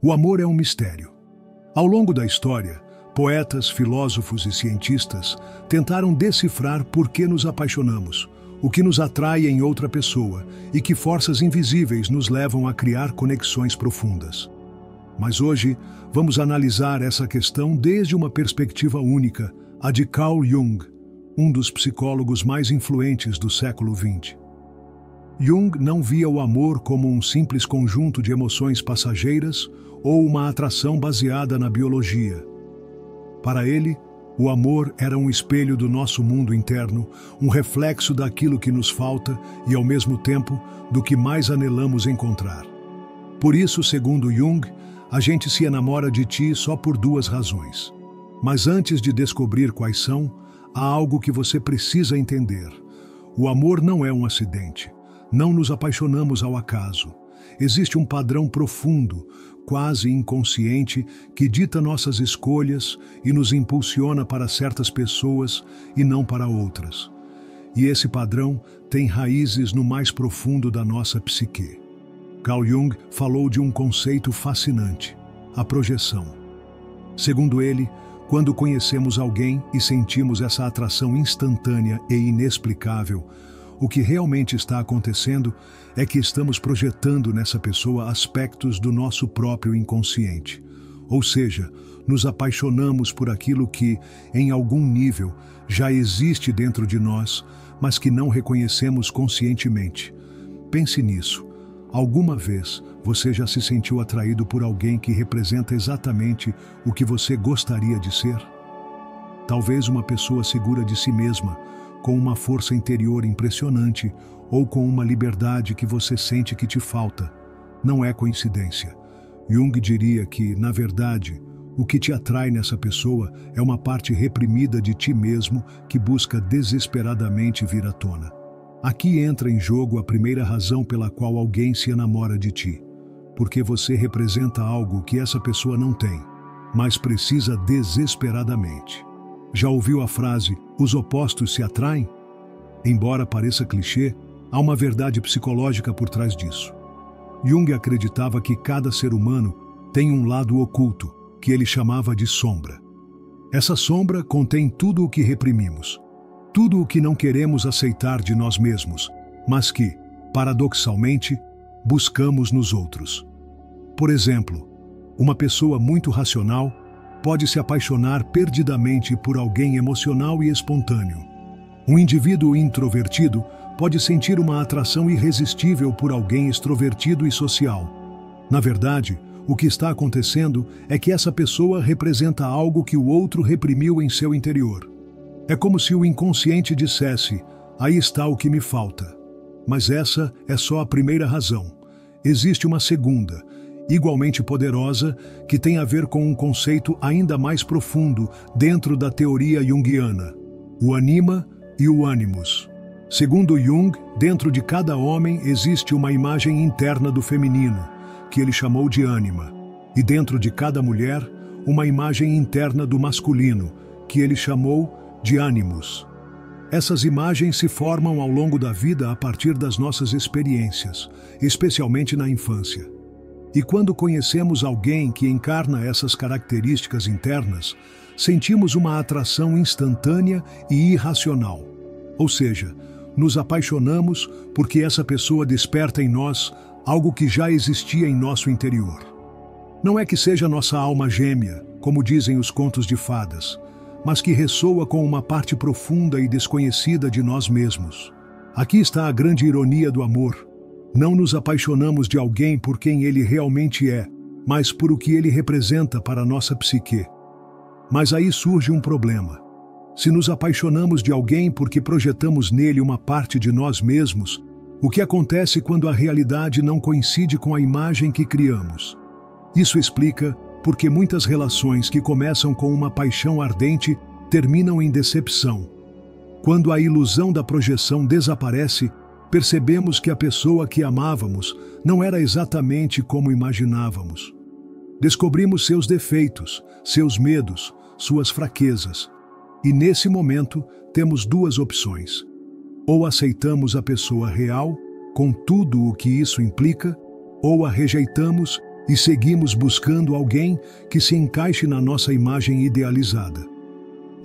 O amor é um mistério. Ao longo da história, poetas, filósofos e cientistas tentaram decifrar por que nos apaixonamos, o que nos atrai em outra pessoa e que forças invisíveis nos levam a criar conexões profundas. Mas hoje, vamos analisar essa questão desde uma perspectiva única, a de Carl Jung, um dos psicólogos mais influentes do século XX. Jung não via o amor como um simples conjunto de emoções passageiras ou uma atração baseada na biologia. Para ele, o amor era um espelho do nosso mundo interno, um reflexo daquilo que nos falta e, ao mesmo tempo, do que mais anelamos encontrar. Por isso, segundo Jung, a gente se enamora de ti só por duas razões. Mas antes de descobrir quais são, há algo que você precisa entender. O amor não é um acidente. Não nos apaixonamos ao acaso. Existe um padrão profundo, quase inconsciente, que dita nossas escolhas e nos impulsiona para certas pessoas e não para outras. E esse padrão tem raízes no mais profundo da nossa psique. Carl Jung falou de um conceito fascinante, a projeção. Segundo ele, quando conhecemos alguém e sentimos essa atração instantânea e inexplicável, o que realmente está acontecendo é que estamos projetando nessa pessoa aspectos do nosso próprio inconsciente. Ou seja, nos apaixonamos por aquilo que, em algum nível, já existe dentro de nós, mas que não reconhecemos conscientemente. Pense nisso. Alguma vez você já se sentiu atraído por alguém que representa exatamente o que você gostaria de ser? Talvez uma pessoa segura de si mesma, com uma força interior impressionante ou com uma liberdade que você sente que te falta. Não é coincidência. Jung diria que, na verdade, o que te atrai nessa pessoa é uma parte reprimida de ti mesmo que busca desesperadamente vir à tona. Aqui entra em jogo a primeira razão pela qual alguém se enamora de ti. Porque você representa algo que essa pessoa não tem, mas precisa desesperadamente. Já ouviu a frase, os opostos se atraem? Embora pareça clichê, há uma verdade psicológica por trás disso. Jung acreditava que cada ser humano tem um lado oculto, que ele chamava de sombra. Essa sombra contém tudo o que reprimimos, tudo o que não queremos aceitar de nós mesmos, mas que, paradoxalmente, buscamos nos outros. Por exemplo, uma pessoa muito racional pode se apaixonar perdidamente por alguém emocional e espontâneo. Um indivíduo introvertido pode sentir uma atração irresistível por alguém extrovertido e social. Na verdade, o que está acontecendo é que essa pessoa representa algo que o outro reprimiu em seu interior. É como se o inconsciente dissesse, aí está o que me falta. Mas essa é só a primeira razão. Existe uma segunda, igualmente poderosa, que tem a ver com um conceito ainda mais profundo dentro da teoria junguiana, o anima e o animus. Segundo Jung, dentro de cada homem existe uma imagem interna do feminino, que ele chamou de ânima, e dentro de cada mulher, uma imagem interna do masculino, que ele chamou de animus. Essas imagens se formam ao longo da vida a partir das nossas experiências, especialmente na infância. E quando conhecemos alguém que encarna essas características internas, sentimos uma atração instantânea e irracional. Ou seja, nos apaixonamos porque essa pessoa desperta em nós algo que já existia em nosso interior. Não é que seja nossa alma gêmea, como dizem os contos de fadas, mas que ressoa com uma parte profunda e desconhecida de nós mesmos. Aqui está a grande ironia do amor. Não nos apaixonamos de alguém por quem ele realmente é, mas por o que ele representa para a nossa psique. Mas aí surge um problema. Se nos apaixonamos de alguém porque projetamos nele uma parte de nós mesmos, o que acontece quando a realidade não coincide com a imagem que criamos? Isso explica por que muitas relações que começam com uma paixão ardente terminam em decepção. Quando a ilusão da projeção desaparece, percebemos que a pessoa que amávamos não era exatamente como imaginávamos. Descobrimos seus defeitos, seus medos, suas fraquezas. E nesse momento, temos duas opções. Ou aceitamos a pessoa real, com tudo o que isso implica, ou a rejeitamos e seguimos buscando alguém que se encaixe na nossa imagem idealizada.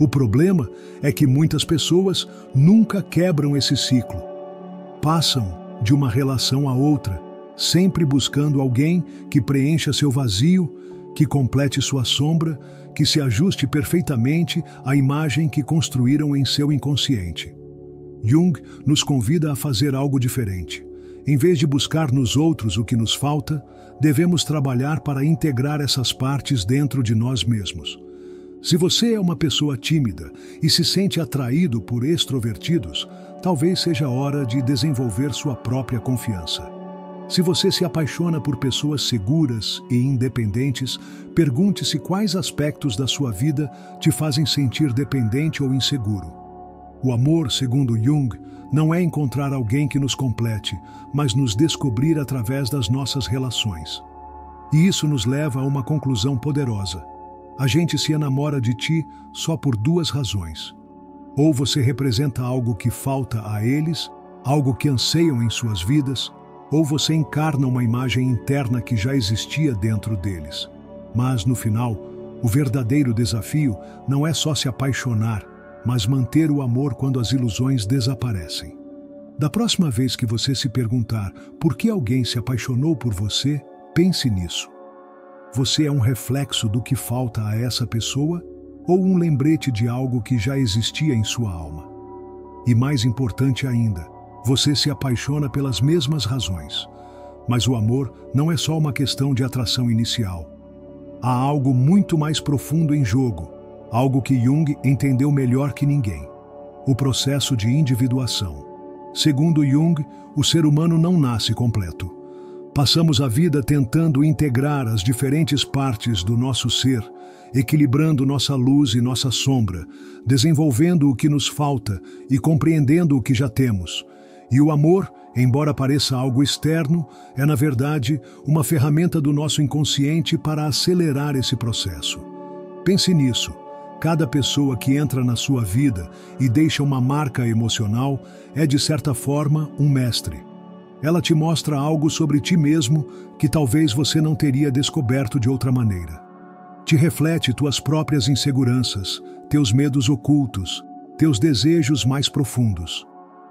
O problema é que muitas pessoas nunca quebram esse ciclo. Passam de uma relação a outra, sempre buscando alguém que preencha seu vazio, que complete sua sombra, que se ajuste perfeitamente à imagem que construíram em seu inconsciente. Jung nos convida a fazer algo diferente. Em vez de buscar nos outros o que nos falta, devemos trabalhar para integrar essas partes dentro de nós mesmos. Se você é uma pessoa tímida e se sente atraído por extrovertidos, talvez seja a hora de desenvolver sua própria confiança. Se você se apaixona por pessoas seguras e independentes, pergunte-se quais aspectos da sua vida te fazem sentir dependente ou inseguro. O amor, segundo Jung, não é encontrar alguém que nos complete, mas nos descobrir através das nossas relações. E isso nos leva a uma conclusão poderosa. A gente se enamora de ti só por duas razões. Ou você representa algo que falta a eles, algo que anseiam em suas vidas, ou você encarna uma imagem interna que já existia dentro deles. Mas, no final, o verdadeiro desafio não é só se apaixonar, mas manter o amor quando as ilusões desaparecem. Da próxima vez que você se perguntar por que alguém se apaixonou por você, pense nisso. Você é um reflexo do que falta a essa pessoa ou um lembrete de algo que já existia em sua alma? E mais importante ainda, você se apaixona pelas mesmas razões. Mas o amor não é só uma questão de atração inicial. Há algo muito mais profundo em jogo, algo que Jung entendeu melhor que ninguém: o processo de individuação. Segundo Jung, o ser humano não nasce completo. Passamos a vida tentando integrar as diferentes partes do nosso ser, equilibrando nossa luz e nossa sombra, desenvolvendo o que nos falta e compreendendo o que já temos. E o amor, embora pareça algo externo, é na verdade uma ferramenta do nosso inconsciente para acelerar esse processo. Pense nisso. Cada pessoa que entra na sua vida e deixa uma marca emocional é, de certa forma, um mestre. Ela te mostra algo sobre ti mesmo que talvez você não teria descoberto de outra maneira. Te reflete tuas próprias inseguranças, teus medos ocultos, teus desejos mais profundos.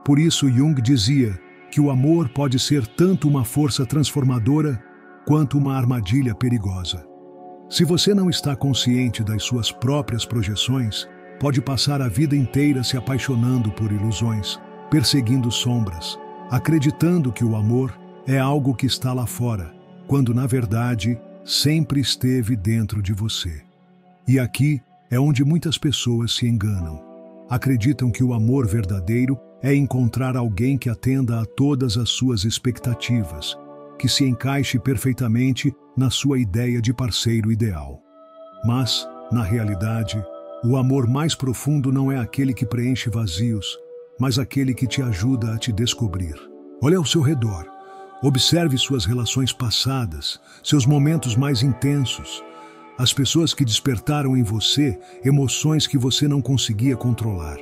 Por isso Jung dizia que o amor pode ser tanto uma força transformadora quanto uma armadilha perigosa. Se você não está consciente das suas próprias projeções, pode passar a vida inteira se apaixonando por ilusões, perseguindo sombras, acreditando que o amor é algo que está lá fora, quando na verdade sempre esteve dentro de você. E aqui é onde muitas pessoas se enganam. Acreditam que o amor verdadeiro é encontrar alguém que atenda a todas as suas expectativas, que se encaixe perfeitamente na sua ideia de parceiro ideal. Mas, na realidade, o amor mais profundo não é aquele que preenche vazios, mas aquele que te ajuda a te descobrir. Olhe ao seu redor. Observe suas relações passadas, seus momentos mais intensos, as pessoas que despertaram em você emoções que você não conseguia controlar.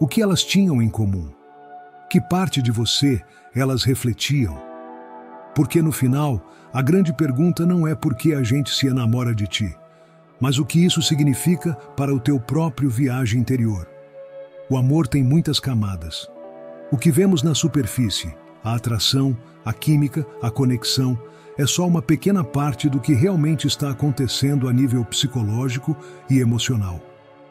O que elas tinham em comum? Que parte de você elas refletiam? Porque no final, a grande pergunta não é por que a gente se enamora de ti, mas o que isso significa para o teu próprio viagem interior. O amor tem muitas camadas. O que vemos na superfície, a atração, a química, a conexão, é só uma pequena parte do que realmente está acontecendo a nível psicológico e emocional.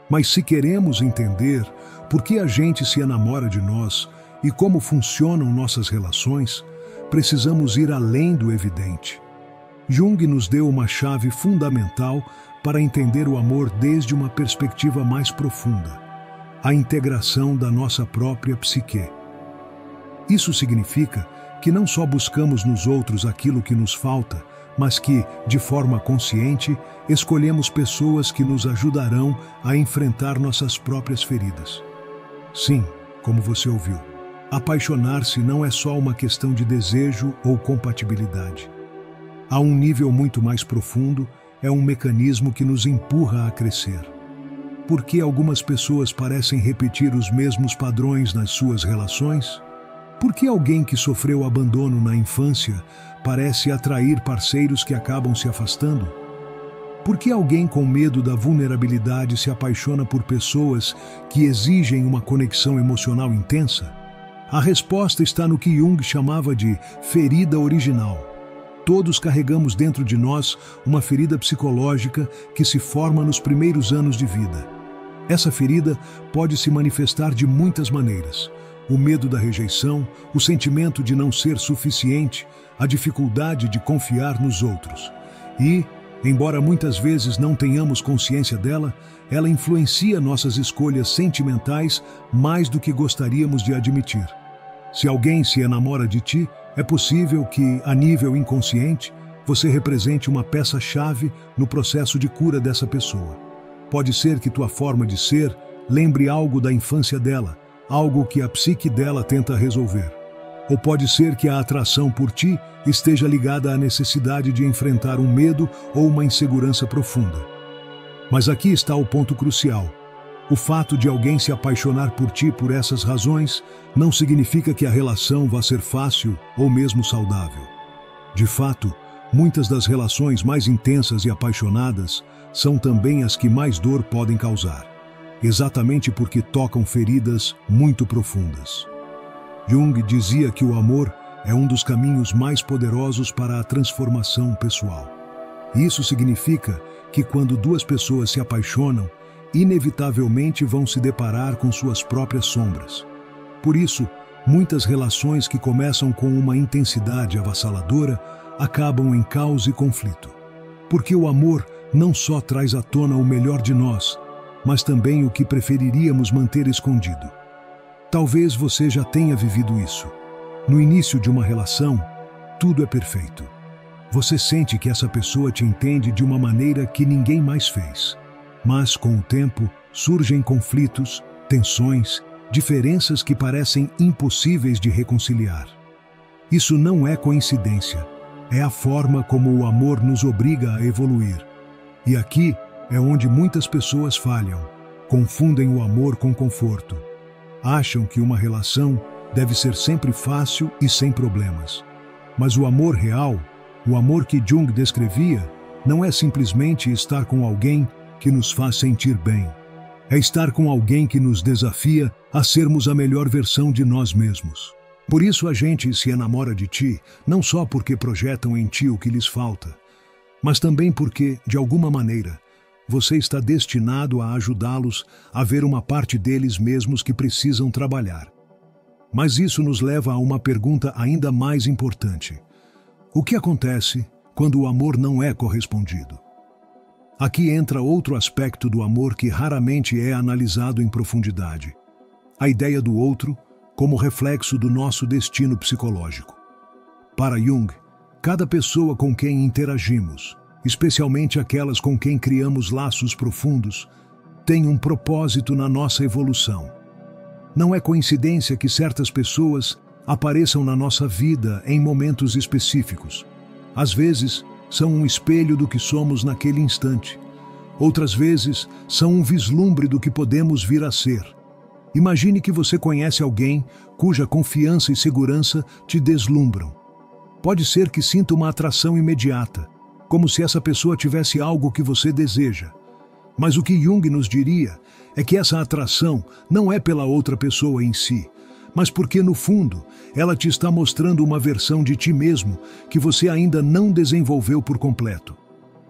Mas se queremos entender por que a gente se enamora de nós e como funcionam nossas relações, precisamos ir além do evidente. Jung nos deu uma chave fundamental para entender o amor desde uma perspectiva mais profunda: a integração da nossa própria psique. Isso significa que não só buscamos nos outros aquilo que nos falta, mas que, de forma consciente, escolhemos pessoas que nos ajudarão a enfrentar nossas próprias feridas. Sim, como você ouviu, apaixonar-se não é só uma questão de desejo ou compatibilidade. A um nível muito mais profundo, é um mecanismo que nos empurra a crescer. Por que algumas pessoas parecem repetir os mesmos padrões nas suas relações? Por que alguém que sofreu abandono na infância parece atrair parceiros que acabam se afastando? Por que alguém com medo da vulnerabilidade se apaixona por pessoas que exigem uma conexão emocional intensa? A resposta está no que Jung chamava de ferida original. Todos carregamos dentro de nós uma ferida psicológica que se forma nos primeiros anos de vida. Essa ferida pode se manifestar de muitas maneiras. O medo da rejeição, o sentimento de não ser suficiente, a dificuldade de confiar nos outros. E, embora muitas vezes não tenhamos consciência dela, ela influencia nossas escolhas sentimentais mais do que gostaríamos de admitir. Se alguém se enamora de ti, é possível que, a nível inconsciente, você represente uma peça-chave no processo de cura dessa pessoa. Pode ser que tua forma de ser lembre algo da infância dela, algo que a psique dela tenta resolver. Ou pode ser que a atração por ti esteja ligada à necessidade de enfrentar um medo ou uma insegurança profunda. Mas aqui está o ponto crucial. O fato de alguém se apaixonar por ti por essas razões não significa que a relação vá ser fácil ou mesmo saudável. De fato, muitas das relações mais intensas e apaixonadas são também as que mais dor podem causar, exatamente porque tocam feridas muito profundas. Jung dizia que o amor é um dos caminhos mais poderosos para a transformação pessoal. Isso significa que quando duas pessoas se apaixonam, inevitavelmente vão se deparar com suas próprias sombras. Por isso, muitas relações que começam com uma intensidade avassaladora acabam em caos e conflito. Porque o amor não só traz à tona o melhor de nós, mas também o que preferiríamos manter escondido. Talvez você já tenha vivido isso. No início de uma relação, tudo é perfeito. Você sente que essa pessoa te entende de uma maneira que ninguém mais fez. Mas, com o tempo, surgem conflitos, tensões, diferenças que parecem impossíveis de reconciliar. Isso não é coincidência. É a forma como o amor nos obriga a evoluir. E aqui é onde muitas pessoas falham. Confundem o amor com conforto. Acham que uma relação deve ser sempre fácil e sem problemas. Mas o amor real, o amor que Jung descrevia, não é simplesmente estar com alguém que nos faz sentir bem. É estar com alguém que nos desafia a sermos a melhor versão de nós mesmos. Por isso a gente se enamora de ti, não só porque projetam em ti o que lhes falta, mas também porque, de alguma maneira, você está destinado a ajudá-los a ver uma parte deles mesmos que precisam trabalhar. Mas isso nos leva a uma pergunta ainda mais importante. O que acontece quando o amor não é correspondido? Aqui entra outro aspecto do amor que raramente é analisado em profundidade. A ideia do outro como reflexo do nosso destino psicológico. Para Jung, cada pessoa com quem interagimos, especialmente aquelas com quem criamos laços profundos, tem um propósito na nossa evolução. Não é coincidência que certas pessoas apareçam na nossa vida em momentos específicos. Às vezes, são um espelho do que somos naquele instante. Outras vezes, são um vislumbre do que podemos vir a ser. Imagine que você conhece alguém cuja confiança e segurança te deslumbram. Pode ser que sinta uma atração imediata, como se essa pessoa tivesse algo que você deseja. Mas o que Jung nos diria é que essa atração não é pela outra pessoa em si, mas porque, no fundo, ela te está mostrando uma versão de ti mesmo que você ainda não desenvolveu por completo.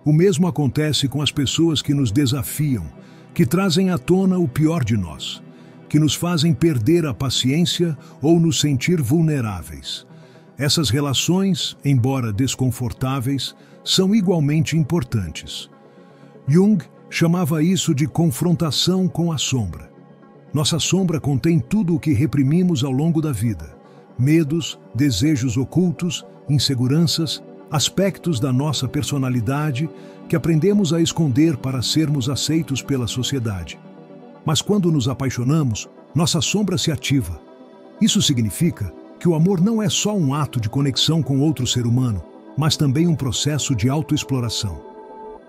O mesmo acontece com as pessoas que nos desafiam, que trazem à tona o pior de nós, que nos fazem perder a paciência ou nos sentir vulneráveis. Essas relações, embora desconfortáveis, são igualmente importantes. Jung chamava isso de confrontação com a sombra. Nossa sombra contém tudo o que reprimimos ao longo da vida: medos, desejos ocultos, inseguranças, aspectos da nossa personalidade que aprendemos a esconder para sermos aceitos pela sociedade. Mas quando nos apaixonamos, nossa sombra se ativa. Isso significa que o amor não é só um ato de conexão com outro ser humano, mas também um processo de autoexploração.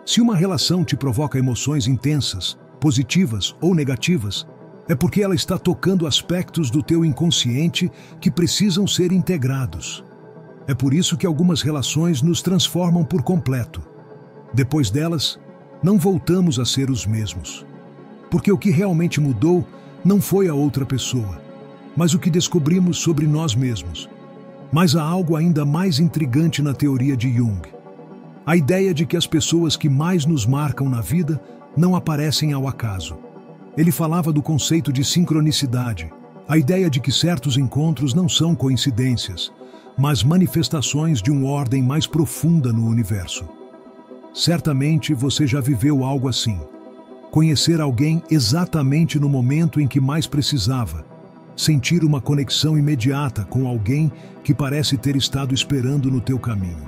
Se uma relação te provoca emoções intensas, positivas ou negativas, É porque ela está tocando aspectos do teu inconsciente que precisam ser integrados. É por isso que algumas relações nos transformam por completo. Depois delas, não voltamos a ser os mesmos. Porque o que realmente mudou não foi a outra pessoa, mas o que descobrimos sobre nós mesmos. Mas há algo ainda mais intrigante na teoria de Jung. A ideia de que as pessoas que mais nos marcam na vida não aparecem ao acaso. Ele falava do conceito de sincronicidade, a ideia de que certos encontros não são coincidências, mas manifestações de uma ordem mais profunda no universo. Certamente você já viveu algo assim. Conhecer alguém exatamente no momento em que mais precisava. Sentir uma conexão imediata com alguém que parece ter estado esperando no teu caminho.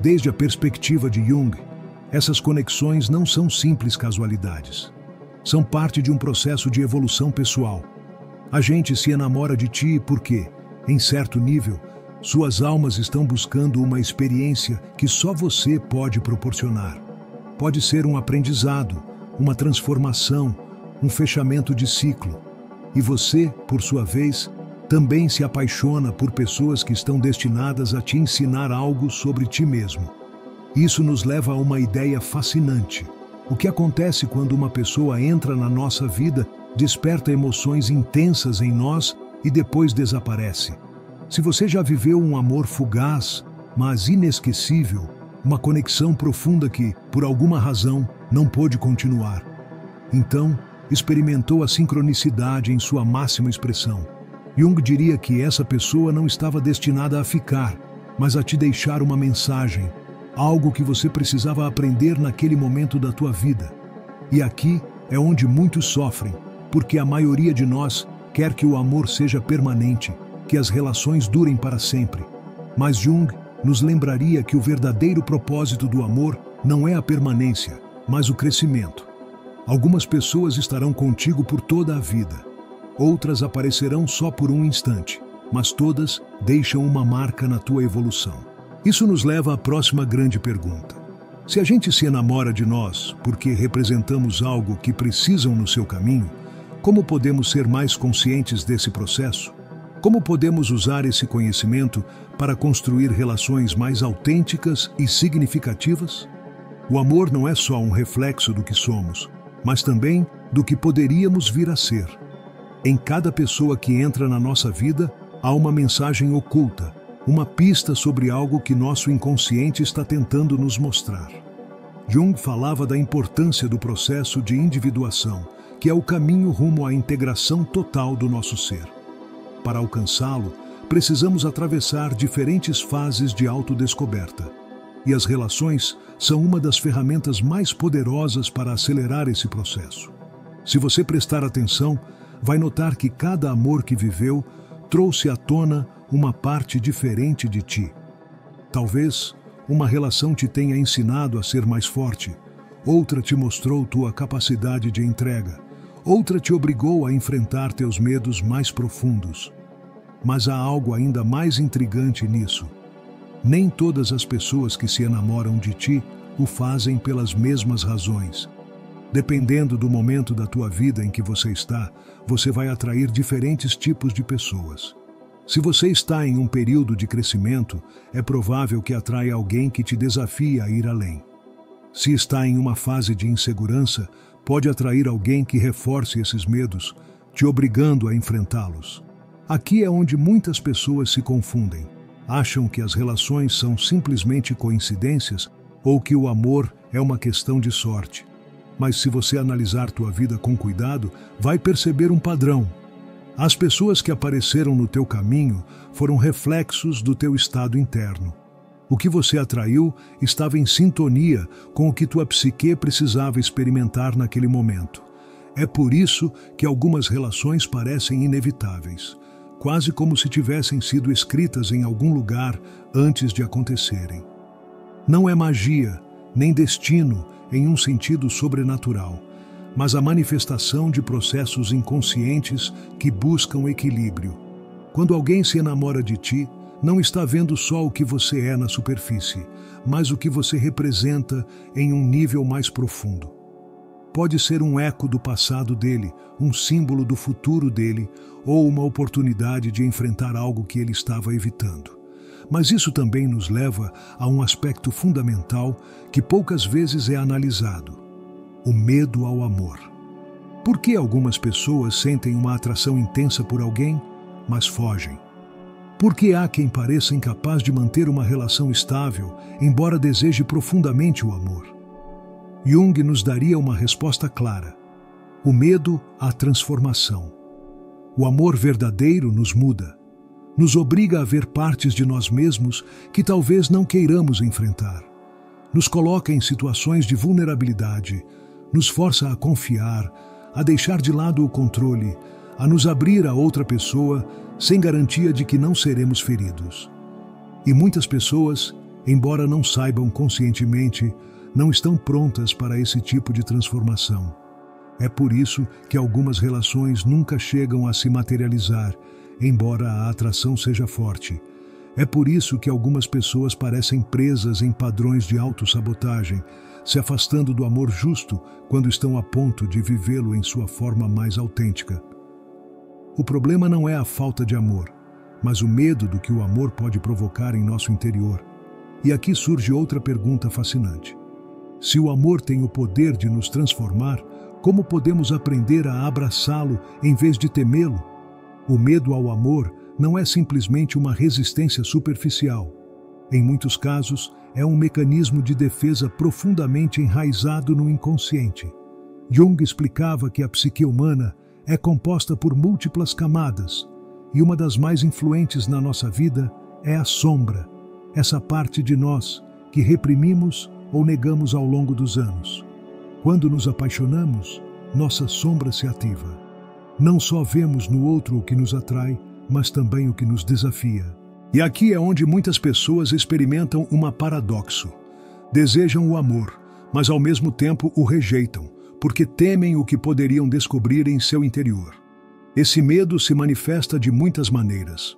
Desde a perspectiva de Jung, essas conexões não são simples casualidades. São parte de um processo de evolução pessoal. A gente se enamora de ti porque, em certo nível, suas almas estão buscando uma experiência que só você pode proporcionar. Pode ser um aprendizado, uma transformação, um fechamento de ciclo. E você, por sua vez, também se apaixona por pessoas que estão destinadas a te ensinar algo sobre ti mesmo. Isso nos leva a uma ideia fascinante. O que acontece quando uma pessoa entra na nossa vida, desperta emoções intensas em nós e depois desaparece. Se você já viveu um amor fugaz, mas inesquecível, uma conexão profunda que, por alguma razão, não pôde continuar, então experimentou a sincronicidade em sua máxima expressão. Jung diria que essa pessoa não estava destinada a ficar, mas a te deixar uma mensagem, algo que você precisava aprender naquele momento da tua vida. E aqui é onde muitos sofrem, porque a maioria de nós quer que o amor seja permanente, que as relações durem para sempre. Mas Jung nos lembraria que o verdadeiro propósito do amor não é a permanência, mas o crescimento. Algumas pessoas estarão contigo por toda a vida. Outras aparecerão só por um instante, mas todas deixam uma marca na tua evolução. Isso nos leva à próxima grande pergunta. Se a gente se enamora de nós porque representamos algo que precisam no seu caminho, como podemos ser mais conscientes desse processo? Como podemos usar esse conhecimento para construir relações mais autênticas e significativas? O amor não é só um reflexo do que somos, mas também do que poderíamos vir a ser. Em cada pessoa que entra na nossa vida, há uma mensagem oculta, uma pista sobre algo que nosso inconsciente está tentando nos mostrar. Jung falava da importância do processo de individuação, que é o caminho rumo à integração total do nosso ser. Para alcançá-lo, precisamos atravessar diferentes fases de autodescoberta. E as relações são uma das ferramentas mais poderosas para acelerar esse processo. Se você prestar atenção, vai notar que cada amor que viveu trouxe à tona uma parte diferente de ti. Talvez uma relação te tenha ensinado a ser mais forte, outra te mostrou tua capacidade de entrega, outra te obrigou a enfrentar teus medos mais profundos. Mas há algo ainda mais intrigante nisso. Nem todas as pessoas que se enamoram de ti o fazem pelas mesmas razões. Dependendo do momento da tua vida em que você está, você vai atrair diferentes tipos de pessoas. Se você está em um período de crescimento, é provável que atraia alguém que te desafie a ir além. Se está em uma fase de insegurança, pode atrair alguém que reforce esses medos, te obrigando a enfrentá-los. Aqui é onde muitas pessoas se confundem. Acham que as relações são simplesmente coincidências ou que o amor é uma questão de sorte. Mas se você analisar tua vida com cuidado, vai perceber um padrão. As pessoas que apareceram no teu caminho foram reflexos do teu estado interno. O que você atraiu estava em sintonia com o que tua psique precisava experimentar naquele momento. É por isso que algumas relações parecem inevitáveis, quase como se tivessem sido escritas em algum lugar antes de acontecerem. Não é magia, nem destino em um sentido sobrenatural, mas a manifestação de processos inconscientes que buscam equilíbrio. Quando alguém se enamora de ti, não está vendo só o que você é na superfície, mas o que você representa em um nível mais profundo. pode ser um eco do passado dele, um símbolo do futuro dele ou uma oportunidade de enfrentar algo que ele estava evitando. Mas isso também nos leva a um aspecto fundamental que poucas vezes é analisado: o medo ao amor. Por que algumas pessoas sentem uma atração intensa por alguém, mas fogem? Por que há quem pareça incapaz de manter uma relação estável, embora deseje profundamente o amor? Jung nos daria uma resposta clara: o medo à transformação. O amor verdadeiro nos muda, nos obriga a ver partes de nós mesmos que talvez não queiramos enfrentar. Nos coloca em situações de vulnerabilidade, nos força a confiar, a deixar de lado o controle, a nos abrir a outra pessoa sem garantia de que não seremos feridos. E muitas pessoas, embora não saibam conscientemente, não estão prontas para esse tipo de transformação. É por isso que algumas relações nunca chegam a se materializar, embora a atração seja forte. É por isso que algumas pessoas parecem presas em padrões de autossabotagem, se afastando do amor justo quando estão a ponto de vivê-lo em sua forma mais autêntica. O problema não é a falta de amor, mas o medo do que o amor pode provocar em nosso interior. E aqui surge outra pergunta fascinante. Se o amor tem o poder de nos transformar, como podemos aprender a abraçá-lo em vez de temê-lo? O medo ao amor não é simplesmente uma resistência superficial. Em muitos casos, é um mecanismo de defesa profundamente enraizado no inconsciente. Jung explicava que a psique humana é composta por múltiplas camadas, e uma das mais influentes na nossa vida é a sombra, essa parte de nós que reprimimos ou negamos ao longo dos anos. Quando nos apaixonamos, nossa sombra se ativa. Não só vemos no outro o que nos atrai, mas também o que nos desafia. E aqui é onde muitas pessoas experimentam um paradoxo. Desejam o amor, mas ao mesmo tempo o rejeitam, porque temem o que poderiam descobrir em seu interior. Esse medo se manifesta de muitas maneiras.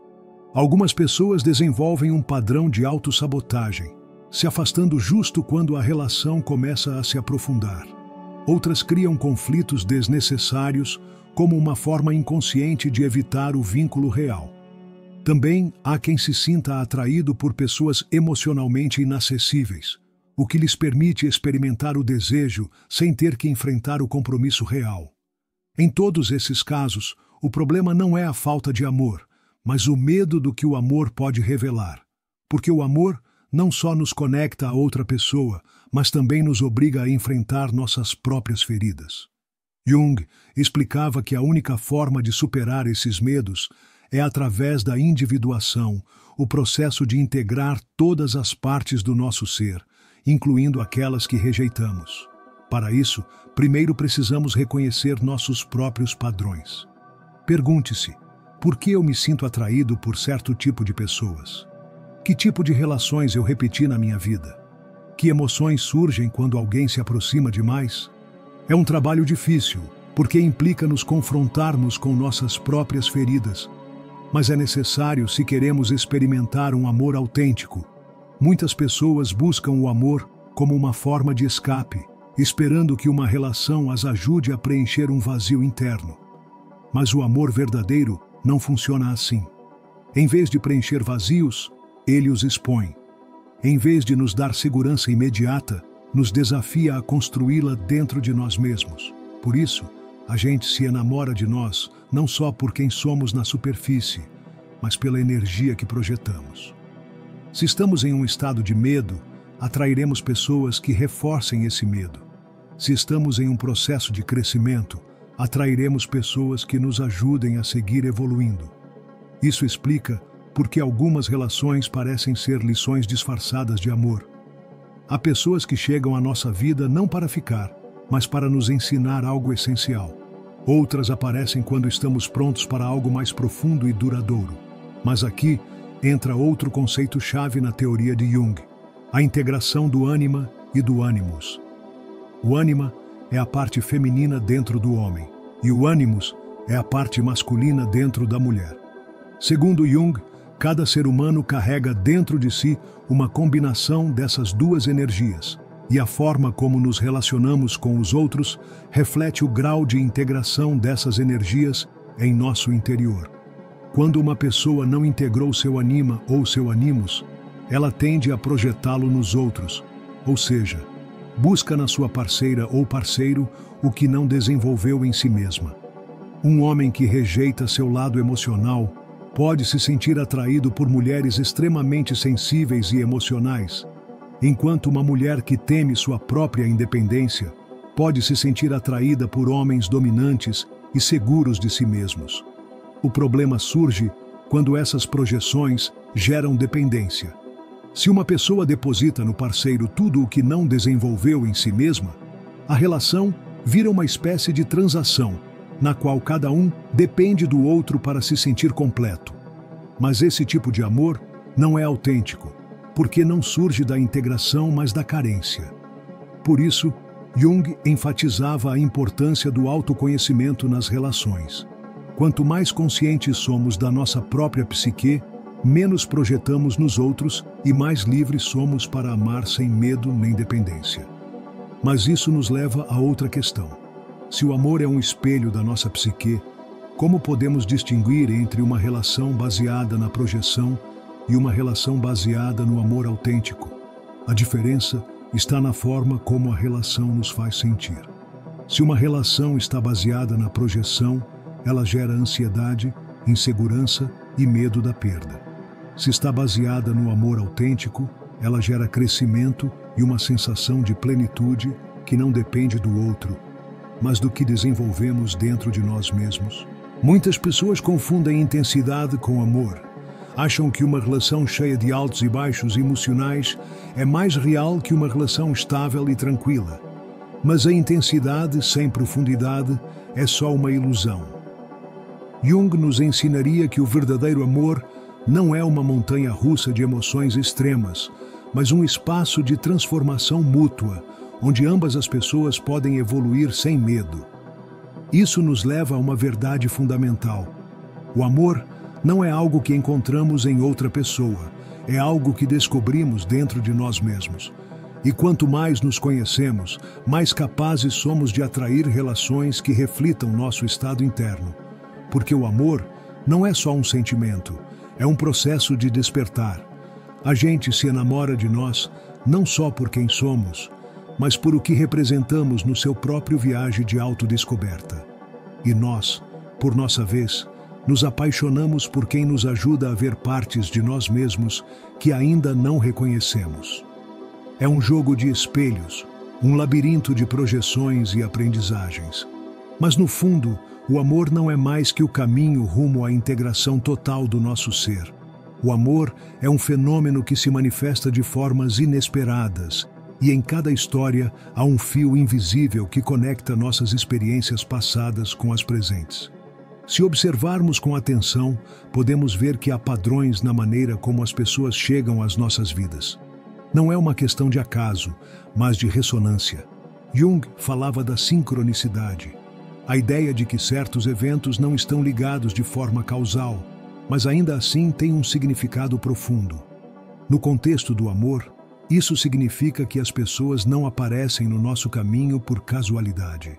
Algumas pessoas desenvolvem um padrão de autossabotagem, se afastando justo quando a relação começa a se aprofundar. Outras criam conflitos desnecessários como uma forma inconsciente de evitar o vínculo real. Também há quem se sinta atraído por pessoas emocionalmente inacessíveis, o que lhes permite experimentar o desejo sem ter que enfrentar o compromisso real. Em todos esses casos, o problema não é a falta de amor, mas o medo do que o amor pode revelar. Porque o amor não só nos conecta a outra pessoa, mas também nos obriga a enfrentar nossas próprias feridas. Jung explicava que a única forma de superar esses medos é através da individuação, o processo de integrar todas as partes do nosso ser, incluindo aquelas que rejeitamos. Para isso, primeiro precisamos reconhecer nossos próprios padrões. Pergunte-se: por que eu me sinto atraído por certo tipo de pessoas? Que tipo de relações eu repeti na minha vida? Que emoções surgem quando alguém se aproxima demais? É um trabalho difícil, porque implica nos confrontarmos com nossas próprias feridas, mas é necessário se queremos experimentar um amor autêntico. Muitas pessoas buscam o amor como uma forma de escape, esperando que uma relação as ajude a preencher um vazio interno. Mas o amor verdadeiro não funciona assim. Em vez de preencher vazios, ele os expõe. Em vez de nos dar segurança imediata, nos desafia a construí-la dentro de nós mesmos. Por isso, a gente se enamora de nós não só por quem somos na superfície, mas pela energia que projetamos. Se estamos em um estado de medo, atrairemos pessoas que reforcem esse medo. Se estamos em um processo de crescimento, atrairemos pessoas que nos ajudem a seguir evoluindo. Isso explica por que algumas relações parecem ser lições disfarçadas de amor. Há pessoas que chegam à nossa vida não para ficar, mas para nos ensinar algo essencial. Outras aparecem quando estamos prontos para algo mais profundo e duradouro. Mas aqui entra outro conceito-chave na teoria de Jung: a integração do ânima e do ânimos. O ânima é a parte feminina dentro do homem, e o ânimos é a parte masculina dentro da mulher. Segundo Jung, cada ser humano carrega dentro de si uma combinação dessas duas energias, e a forma como nos relacionamos com os outros reflete o grau de integração dessas energias em nosso interior. Quando uma pessoa não integrou seu anima ou seu animus, ela tende a projetá-lo nos outros, ou seja, busca na sua parceira ou parceiro o que não desenvolveu em si mesma. Um homem que rejeita seu lado emocional pode se sentir atraído por mulheres extremamente sensíveis e emocionais, enquanto uma mulher que teme sua própria independência pode se sentir atraída por homens dominantes e seguros de si mesmos. O problema surge quando essas projeções geram dependência. Se uma pessoa deposita no parceiro tudo o que não desenvolveu em si mesma, a relação vira uma espécie de transação, na qual cada um depende do outro para se sentir completo. Mas esse tipo de amor não é autêntico, porque não surge da integração, mas da carência. Por isso, Jung enfatizava a importância do autoconhecimento nas relações. Quanto mais conscientes somos da nossa própria psique, menos projetamos nos outros e mais livres somos para amar sem medo nem dependência. Mas isso nos leva a outra questão. Se o amor é um espelho da nossa psique, como podemos distinguir entre uma relação baseada na projeção e uma relação baseada no amor autêntico? A diferença está na forma como a relação nos faz sentir. Se uma relação está baseada na projeção, ela gera ansiedade, insegurança e medo da perda. Se está baseada no amor autêntico, ela gera crescimento e uma sensação de plenitude que não depende do outro, mas do que desenvolvemos dentro de nós mesmos. Muitas pessoas confundem intensidade com amor. Acham que uma relação cheia de altos e baixos emocionais é mais real que uma relação estável e tranquila. Mas a intensidade sem profundidade é só uma ilusão. Jung nos ensinaria que o verdadeiro amor não é uma montanha-russa de emoções extremas, mas um espaço de transformação mútua, onde ambas as pessoas podem evoluir sem medo. Isso nos leva a uma verdade fundamental. O amor não é algo que encontramos em outra pessoa, é algo que descobrimos dentro de nós mesmos. E quanto mais nos conhecemos, mais capazes somos de atrair relações que reflitam nosso estado interno. Porque o amor não é só um sentimento, é um processo de despertar. A gente se enamora de nós não só por quem somos, mas por o que representamos no seu próprio viagem de autodescoberta. E nós, por nossa vez, nos apaixonamos por quem nos ajuda a ver partes de nós mesmos que ainda não reconhecemos. É um jogo de espelhos, um labirinto de projeções e aprendizagens. Mas no fundo, o amor não é mais que o caminho rumo à integração total do nosso ser. O amor é um fenômeno que se manifesta de formas inesperadas, e em cada história há um fio invisível que conecta nossas experiências passadas com as presentes. Se observarmos com atenção, podemos ver que há padrões na maneira como as pessoas chegam às nossas vidas. Não é uma questão de acaso, mas de ressonância. Jung falava da sincronicidade, a ideia de que certos eventos não estão ligados de forma causal, mas ainda assim têm um significado profundo. No contexto do amor, isso significa que as pessoas não aparecem no nosso caminho por casualidade.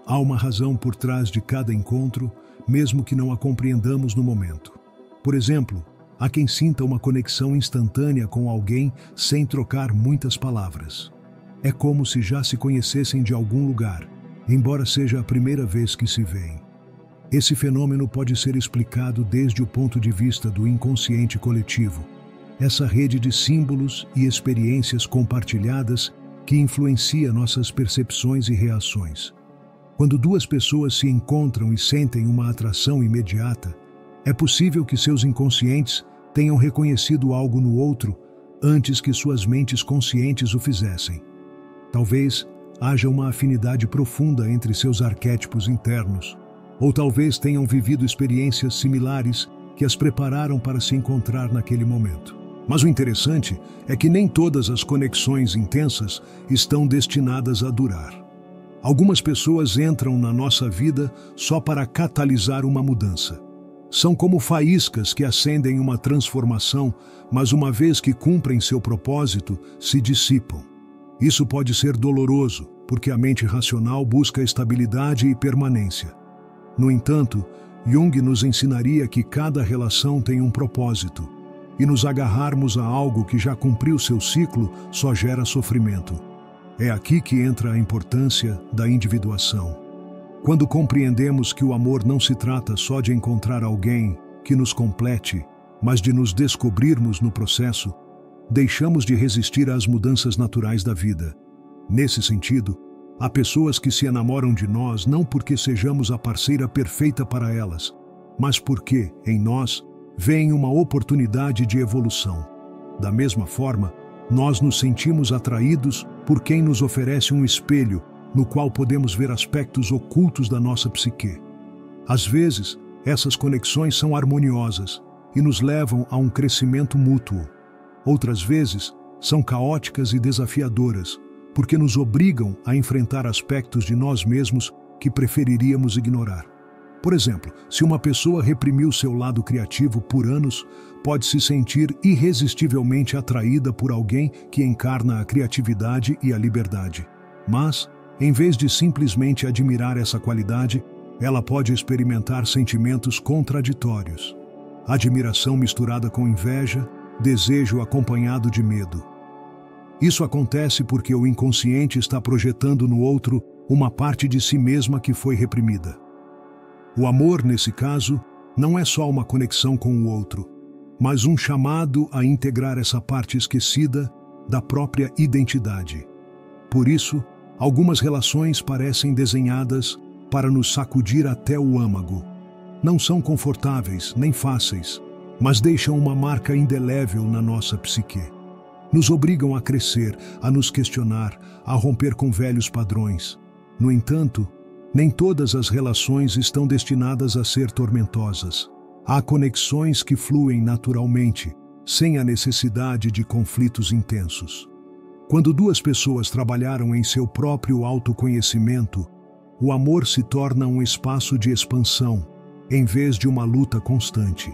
Há uma razão por trás de cada encontro, mesmo que não a compreendamos no momento. Por exemplo, há quem sinta uma conexão instantânea com alguém sem trocar muitas palavras. É como se já se conhecessem de algum lugar, embora seja a primeira vez que se veem. Esse fenômeno pode ser explicado desde o ponto de vista do inconsciente coletivo, essa rede de símbolos e experiências compartilhadas que influencia nossas percepções e reações. Quando duas pessoas se encontram e sentem uma atração imediata, é possível que seus inconscientes tenham reconhecido algo no outro antes que suas mentes conscientes o fizessem. Talvez haja uma afinidade profunda entre seus arquétipos internos, ou talvez tenham vivido experiências similares que as prepararam para se encontrar naquele momento. Mas o interessante é que nem todas as conexões intensas estão destinadas a durar. Algumas pessoas entram na nossa vida só para catalisar uma mudança. São como faíscas que acendem uma transformação, mas uma vez que cumprem seu propósito, se dissipam. Isso pode ser doloroso, porque a mente racional busca estabilidade e permanência. No entanto, Jung nos ensinaria que cada relação tem um propósito, e nos agarrarmos a algo que já cumpriu seu ciclo só gera sofrimento. É aqui que entra a importância da individuação. Quando compreendemos que o amor não se trata só de encontrar alguém que nos complete, mas de nos descobrirmos no processo, deixamos de resistir às mudanças naturais da vida. Nesse sentido, há pessoas que se enamoram de nós não porque sejamos a parceira perfeita para elas, mas porque, em nós, veem uma oportunidade de evolução. Da mesma forma, nós nos sentimos atraídos por quem nos oferece um espelho no qual podemos ver aspectos ocultos da nossa psique. Às vezes, essas conexões são harmoniosas e nos levam a um crescimento mútuo. Outras vezes, são caóticas e desafiadoras, porque nos obrigam a enfrentar aspectos de nós mesmos que preferiríamos ignorar. Por exemplo, se uma pessoa reprimiu seu lado criativo por anos, pode se sentir irresistivelmente atraída por alguém que encarna a criatividade e a liberdade. Mas, em vez de simplesmente admirar essa qualidade, ela pode experimentar sentimentos contraditórios. Admiração misturada com inveja, desejo acompanhado de medo. Isso acontece porque o inconsciente está projetando no outro uma parte de si mesma que foi reprimida. O amor, nesse caso, não é só uma conexão com o outro, mas um chamado a integrar essa parte esquecida da própria identidade. Por isso, algumas relações parecem desenhadas para nos sacudir até o âmago. Não são confortáveis nem fáceis, mas deixam uma marca indelével na nossa psique. Nos obrigam a crescer, a nos questionar, a romper com velhos padrões. No entanto, nem todas as relações estão destinadas a ser tormentosas. Há conexões que fluem naturalmente, sem a necessidade de conflitos intensos. Quando duas pessoas trabalharam em seu próprio autoconhecimento, o amor se torna um espaço de expansão, em vez de uma luta constante.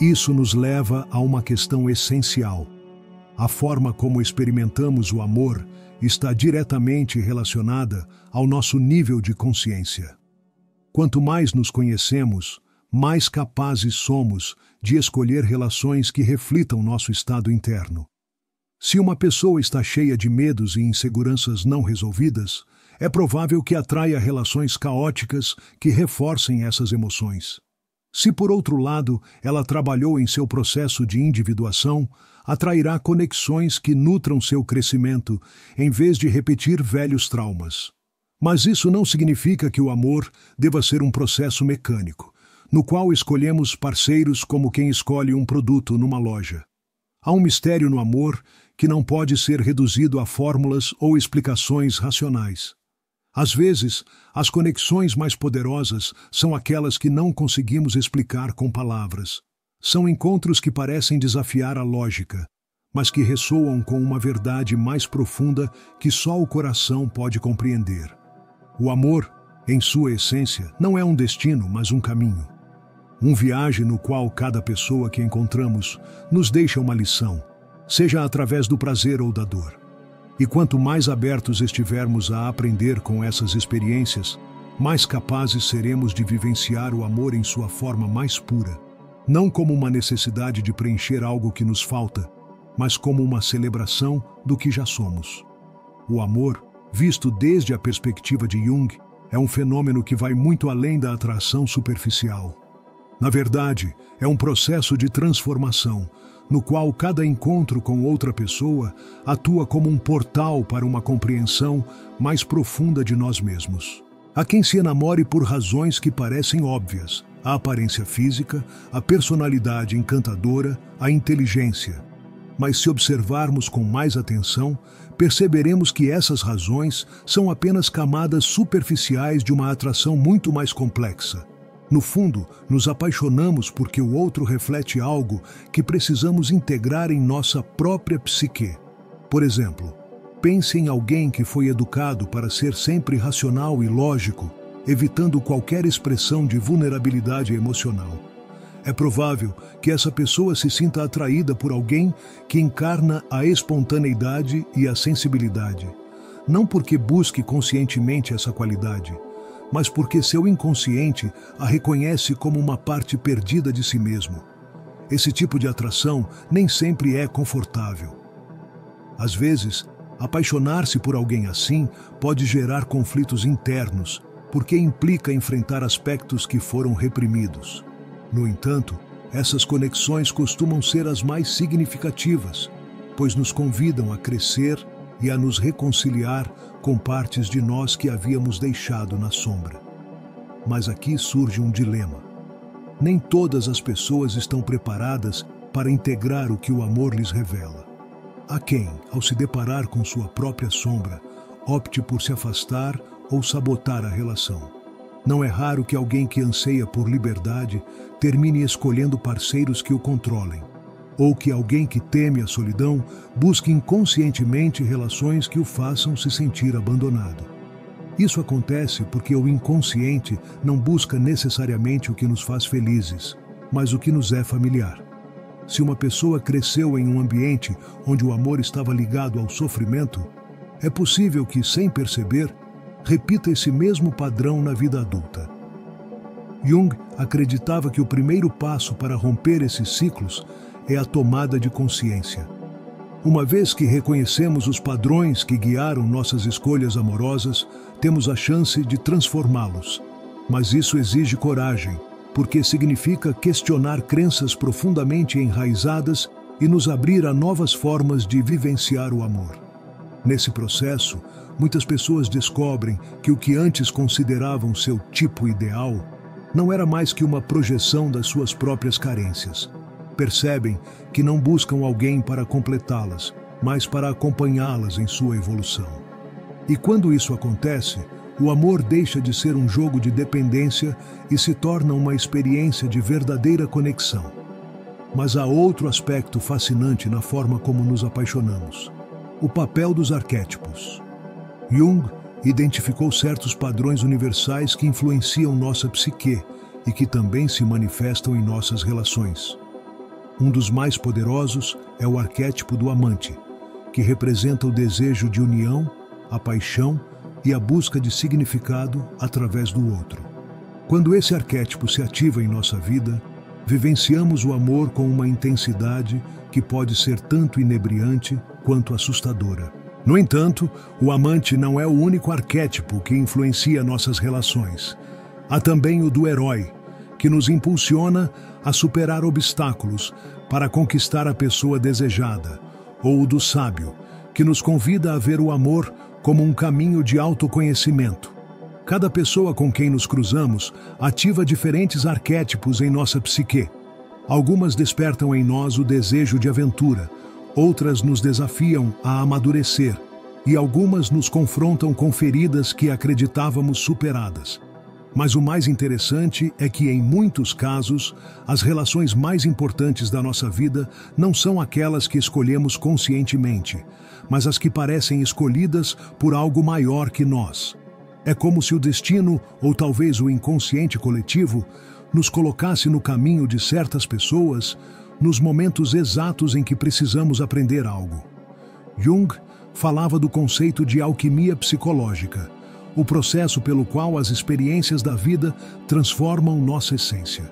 Isso nos leva a uma questão essencial. A forma como experimentamos o amor está diretamente relacionada ao nosso nível de consciência. Quanto mais nos conhecemos, mais capazes somos de escolher relações que reflitam nosso estado interno. Se uma pessoa está cheia de medos e inseguranças não resolvidas, é provável que atraia relações caóticas que reforcem essas emoções. Se, por outro lado, ela trabalhou em seu processo de individuação, atrairá conexões que nutram seu crescimento, em vez de repetir velhos traumas. Mas isso não significa que o amor deva ser um processo mecânico, no qual escolhemos parceiros como quem escolhe um produto numa loja. Há um mistério no amor que não pode ser reduzido a fórmulas ou explicações racionais. Às vezes, as conexões mais poderosas são aquelas que não conseguimos explicar com palavras. São encontros que parecem desafiar a lógica, mas que ressoam com uma verdade mais profunda que só o coração pode compreender. O amor, em sua essência, não é um destino, mas um caminho. Um viagem no qual cada pessoa que encontramos nos deixa uma lição, seja através do prazer ou da dor. E quanto mais abertos estivermos a aprender com essas experiências, mais capazes seremos de vivenciar o amor em sua forma mais pura, não como uma necessidade de preencher algo que nos falta, mas como uma celebração do que já somos. O amor, visto desde a perspectiva de Jung, é um fenômeno que vai muito além da atração superficial. Na verdade, é um processo de transformação, no qual cada encontro com outra pessoa atua como um portal para uma compreensão mais profunda de nós mesmos. Há quem se enamore por razões que parecem óbvias: a aparência física, a personalidade encantadora, a inteligência. Mas se observarmos com mais atenção, perceberemos que essas razões são apenas camadas superficiais de uma atração muito mais complexa. No fundo, nos apaixonamos porque o outro reflete algo que precisamos integrar em nossa própria psique. Por exemplo, pense em alguém que foi educado para ser sempre racional e lógico, evitando qualquer expressão de vulnerabilidade emocional. É provável que essa pessoa se sinta atraída por alguém que encarna a espontaneidade e a sensibilidade. não porque busque conscientemente essa qualidade, mas porque seu inconsciente a reconhece como uma parte perdida de si mesmo. Esse tipo de atração nem sempre é confortável. Às vezes, apaixonar-se por alguém assim pode gerar conflitos internos, porque implica enfrentar aspectos que foram reprimidos. No entanto, essas conexões costumam ser as mais significativas, pois nos convidam a crescer e a nos reconciliar com partes de nós que havíamos deixado na sombra. Mas aqui surge um dilema. Nem todas as pessoas estão preparadas para integrar o que o amor lhes revela. Há quem, ao se deparar com sua própria sombra, opte por se afastar ou sabotar a relação. Não é raro que alguém que anseia por liberdade termine escolhendo parceiros que o controlem, ou que alguém que teme a solidão busque inconscientemente relações que o façam se sentir abandonado. Isso acontece porque o inconsciente não busca necessariamente o que nos faz felizes, mas o que nos é familiar. Se uma pessoa cresceu em um ambiente onde o amor estava ligado ao sofrimento, é possível que, sem perceber, repita esse mesmo padrão na vida adulta. Jung acreditava que o primeiro passo para romper esses ciclos é a tomada de consciência. Uma vez que reconhecemos os padrões que guiaram nossas escolhas amorosas, temos a chance de transformá-los. Mas isso exige coragem, porque significa questionar crenças profundamente enraizadas e nos abrir a novas formas de vivenciar o amor. Nesse processo, muitas pessoas descobrem que o que antes consideravam seu tipo ideal não era mais que uma projeção das suas próprias carências. Percebem que não buscam alguém para completá-las, mas para acompanhá-las em sua evolução. E quando isso acontece, o amor deixa de ser um jogo de dependência e se torna uma experiência de verdadeira conexão. Mas há outro aspecto fascinante na forma como nos apaixonamos: o papel dos arquétipos. Jung identificou certos padrões universais que influenciam nossa psique e que também se manifestam em nossas relações. Um dos mais poderosos é o arquétipo do amante, que representa o desejo de união, a paixão e a busca de significado através do outro. Quando esse arquétipo se ativa em nossa vida, vivenciamos o amor com uma intensidade que pode ser tanto inebriante quanto assustadora. No entanto, o amante não é o único arquétipo que influencia nossas relações. Há também o do herói, que nos impulsiona a superar obstáculos para conquistar a pessoa desejada, ou o do sábio, que nos convida a ver o amor como um caminho de autoconhecimento. Cada pessoa com quem nos cruzamos ativa diferentes arquétipos em nossa psique. Algumas despertam em nós o desejo de aventura, outras nos desafiam a amadurecer, e algumas nos confrontam com feridas que acreditávamos superadas. Mas o mais interessante é que, em muitos casos, as relações mais importantes da nossa vida não são aquelas que escolhemos conscientemente, mas as que parecem escolhidas por algo maior que nós. É como se o destino, ou talvez o inconsciente coletivo, nos colocasse no caminho de certas pessoas nos momentos exatos em que precisamos aprender algo. Jung falava do conceito de alquimia psicológica, o processo pelo qual as experiências da vida transformam nossa essência.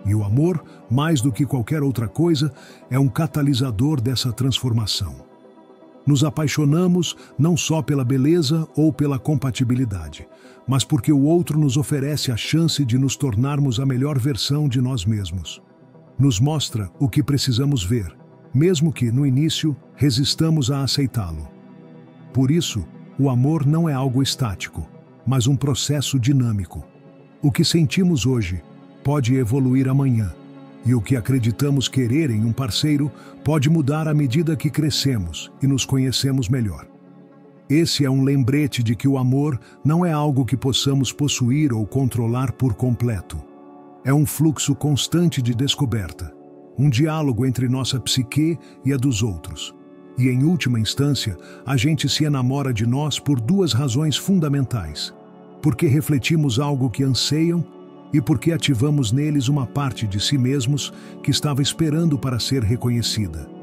E o amor, mais do que qualquer outra coisa, é um catalisador dessa transformação. Nos apaixonamos não só pela beleza ou pela compatibilidade, mas porque o outro nos oferece a chance de nos tornarmos a melhor versão de nós mesmos. Nos mostra o que precisamos ver, mesmo que, no início, resistamos a aceitá-lo. Por isso, o amor não é algo estático, mas um processo dinâmico. O que sentimos hoje pode evoluir amanhã, e o que acreditamos querer em um parceiro pode mudar à medida que crescemos e nos conhecemos melhor. Esse é um lembrete de que o amor não é algo que possamos possuir ou controlar por completo. É um fluxo constante de descoberta, um diálogo entre nossa psique e a dos outros. E, em última instância, a gente se enamora de nós por duas razões fundamentais: porque refletimos algo que anseiam e porque ativamos neles uma parte de si mesmos que estava esperando para ser reconhecida.